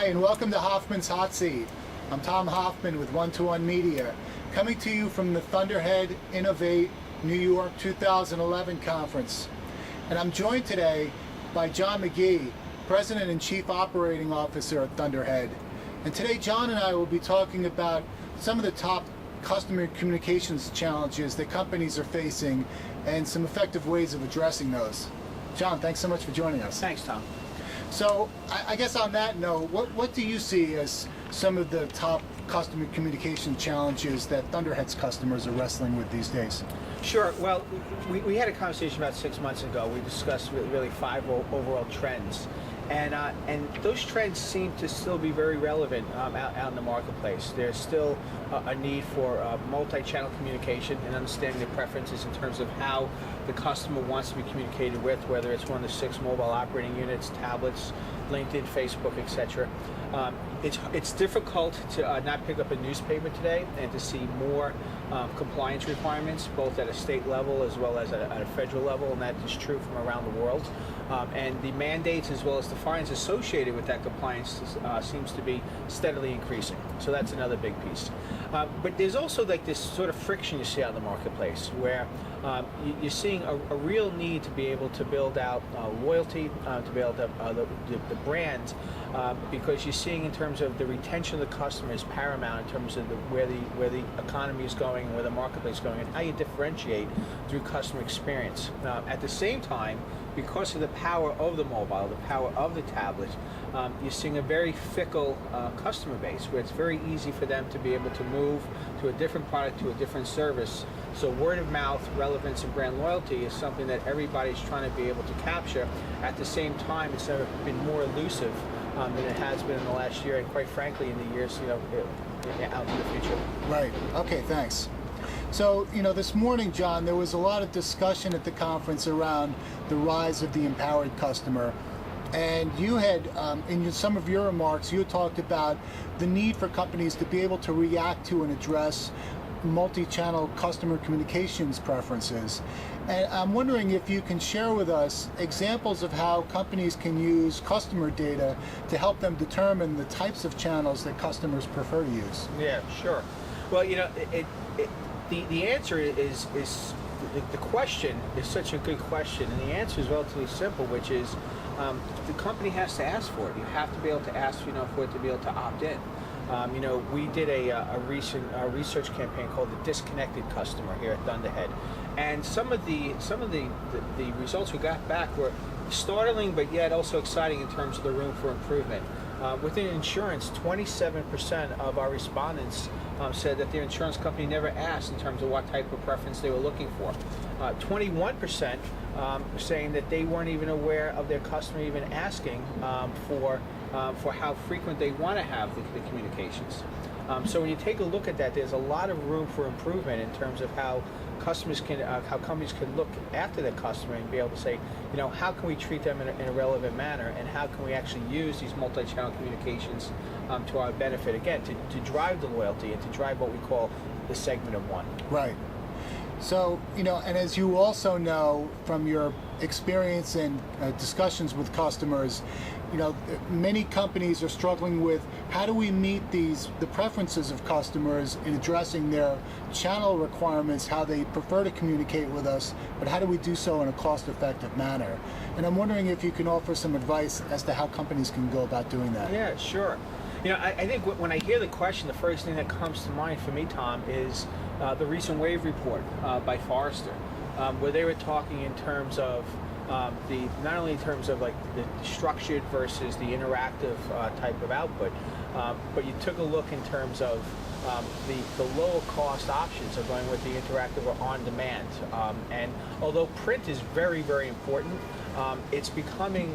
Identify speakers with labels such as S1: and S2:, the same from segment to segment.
S1: Hi, and welcome to Hoffman's Hot Seat. I'm Tom Hoffman with One-to-One Media, coming to you from the Thunderhead Innovate New York 2011 conference. And I'm joined today by John McGee, President and Chief Operating Officer at Thunderhead. And today John and I will be talking about some of the top customer communications challenges that companies are facing and some effective ways of addressing those. John, thanks so much for joining us.
S2: Thanks, Tom.
S1: So I guess on that note, what do you see as some of the top customer communication challenges that Thunderhead's customers are wrestling with these days?
S2: Sure. Well, we had a conversation about 6 months ago. We discussed really five overall trends. And those trends seem to still be very relevant out in the marketplace. There's still a need for multi-channel communication and understanding the preferences in terms of how the customer wants to be communicated with, whether it's one of the 6 mobile operating units, tablets, LinkedIn, Facebook, etc. It's difficult to not pick up a newspaper today and to see more compliance requirements, both at a state level as well as at a federal level, and that is true from around the world. And the mandates as well as the fines associated with that compliance seems to be steadily increasing. So that's another big piece. But there's also like this sort of friction you see out in the marketplace where you're seeing a real need to be able to build out loyalty, to build up the brand, because you're seeing in terms of the retention of the customer is paramount in terms of where the economy is going and where the marketplace is going and how you differentiate through customer experience. At the same time, because of the power of the mobile, the power of the tablet, you're seeing a very fickle customer base where it's very easy for them to be able to move to a different product, to a different service. So word of mouth, relevance, and brand loyalty is something that everybody's trying to be able to capture. At the same time, it's never been more elusive than it has been in the last year, and quite frankly, in the years out in the future.
S1: Right. Okay, thanks. So, this morning, John, there was a lot of discussion at the conference around the rise of the empowered customer. And you had, in some of your remarks, you had talked about the need for companies to be able to react to and address multi-channel customer communications preferences. And I'm wondering if you can share with us examples of how companies can use customer data to help them determine the types of channels that customers prefer to use.
S2: Yeah, sure. Well, the answer is the question is such a good question, and the answer is relatively simple, which is the company has to ask for it. You have to be able to ask for it to be able to opt in. We did a recent research campaign called the Disconnected Customer here at Thunderhead, and some of the results we got back were startling, but yet also exciting in terms of the room for improvement. Within insurance, 27% of our respondents said that their insurance company never asked in terms of what type of preference they were looking for. 21% saying that they weren't even aware of their customer even asking for how frequent they want to have the communications. So when you take a look at that, there's a lot of room for improvement in terms of how companies can look after their customer and be able to say, how can we treat them in a relevant manner, and how can we actually use these multi-channel communications to our benefit, again, to drive the loyalty and to drive what we call the segment of one.
S1: Right. So, and as you also know from your experience and discussions with customers, many companies are struggling with how do we meet the preferences of customers in addressing their channel requirements, how they prefer to communicate with us, but how do we do so in a cost-effective manner? And I'm wondering if you can offer some advice as to how companies can go about doing that.
S2: Yeah, sure. I think when I hear the question, the first thing that comes to mind for me, Tom, is the recent Wave report by Forrester, where they were talking in terms of not only in terms of like the structured versus the interactive type of output, but you took a look in terms of the lower cost options are going with the interactive or on demand. And although print is very, very important, it's becoming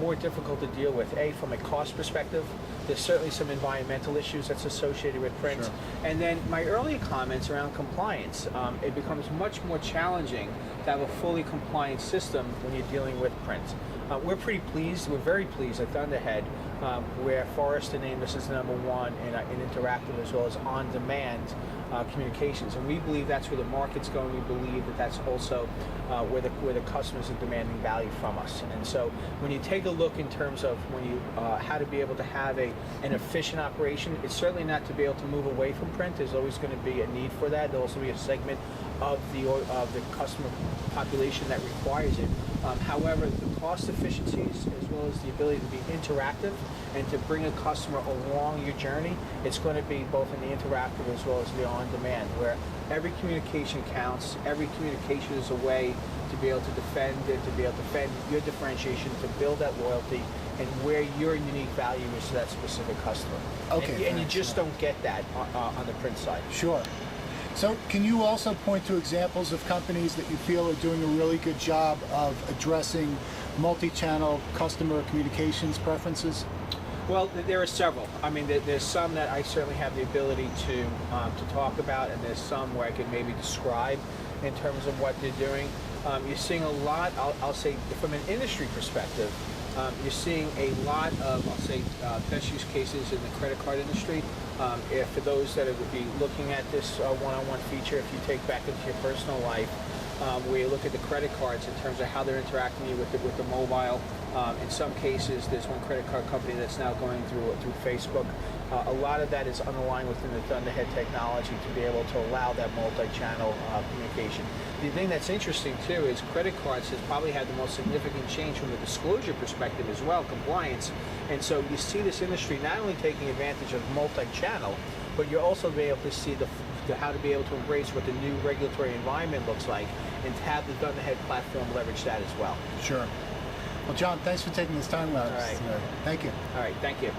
S2: more difficult to deal with, from a cost perspective. There's certainly some environmental issues that's associated with print.
S1: Sure.
S2: And then my earlier comments around compliance, it becomes much more challenging to have a fully compliant system when you're dealing with print. We're very pleased at Thunderhead, where Forrester named us as #1 in interactive as well as on demand communications, and we believe that's where the market's going. We believe that that's also where the customers are demanding value from us. And so when you take a look in terms of how to be able to have an efficient operation, it's certainly not to be able to move away from print. There's always going to be a need for that. There'll also be a segment of the customer population that requires it. However, the cost efficiencies as well as the ability to be interactive and to bring a customer along your journey, it's going to be both in the interactive as well as the on-demand, where every communication counts. Every communication is a way to be able to defend your differentiation, to build that loyalty, and where your unique value is to that specific customer.
S1: Okay,
S2: and you just don't get that on the print side.
S1: Sure. So can you also point to examples of companies that you feel are doing a really good job of addressing multi-channel customer communications preferences?
S2: Well, there are several. I mean, there's some that I certainly have the ability to talk about, and there's some where I could maybe describe in terms of what they're doing. You're seeing a lot, I'll say, from an industry perspective, you're seeing a lot of, I'll say, best use cases in the credit card industry. If for those that would be looking at this one-on-one feature, if you take back into your personal life, where you look at the credit cards in terms of how they're interacting with the mobile. In some cases, there's one credit card company that's now going through Facebook. A lot of that is underlying within the Thunderhead technology to be able to allow that multi-channel communication. The thing that's interesting too is credit cards has probably had the most significant change from the disclosure perspective as well, compliance. And so you see this industry not only taking advantage of multi-channel, but you're also being able to see how to be able to embrace what the new regulatory environment looks like and to have the Thunderhead platform leverage that as well.
S1: Sure. Well, John, thanks for taking this time with us.
S2: All right.
S1: Thank you.
S2: All right, thank you.